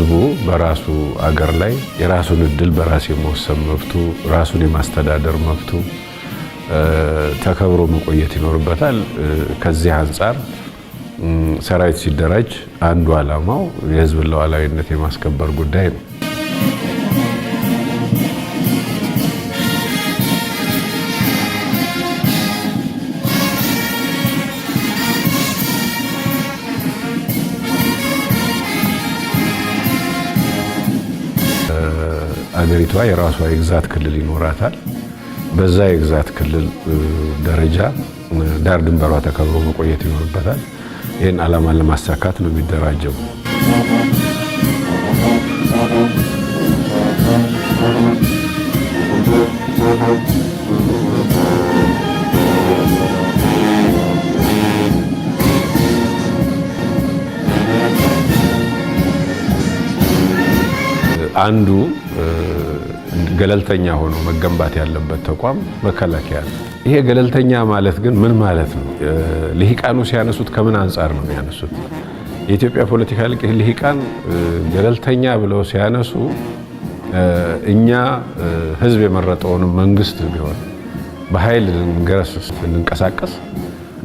ህዝቡ በራሱ አገር ላይ የራሱን እድል በራስ የመወሰን መብቱ ራሱን የማስተዳደር መብቱ ተከብሮ መቆየት ይኖርበታል። ከዚህ አንፃር ሰራዊት ሲደራጅ አንዱ ዓላማው የህዝብን ሉዓላዊነት የማስከበር ጉዳይ ነው። አገሪቷ የራሷ የግዛት ክልል ይኖራታል። በዛ የግዛት ክልል ደረጃ ዳር ድንበሯ ተከብሮ መቆየት ይኖርበታል። ይህን ዓላማ ለማሳካት ነው የሚደራጀው። አንዱ ገለልተኛ ሆኖ መገንባት ያለበት ተቋም መከላከያ ነው። ይሄ ገለልተኛ ማለት ግን ምን ማለት ነው? ልሂቃኑ ሲያነሱት ከምን አንጻር ነው የሚያነሱት? የኢትዮጵያ ፖለቲካ ልሂቃን ገለልተኛ ብለው ሲያነሱ እኛ ህዝብ የመረጠውን መንግስት ቢሆን በኃይል ልንቀሳቀስ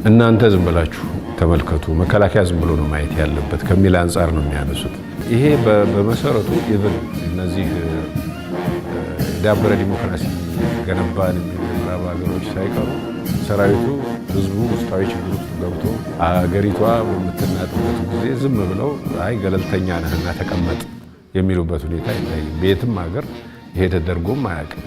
እናንተ ዝም ብላችሁ ተመልከቱ፣ መከላከያ ዝም ብሎ ነው ማየት ያለበት ከሚል አንጻር ነው የሚያነሱት። ይሄ በመሰረቱ እነዚህ ዳበረ ዲሞክራሲ ገነባን የሚባሉ ሀገሮች ሳይቀሩ ሰራዊቱ ህዝቡ ውስጣዊ ችግር ውስጥ ገብቶ አገሪቷ በምትናጥበት ጊዜ ዝም ብለው አይ ገለልተኛ ነህና ተቀመጥ የሚሉበት ሁኔታ አይታይም። በየትም ሀገር ይሄ ተደርጎም አያውቅም።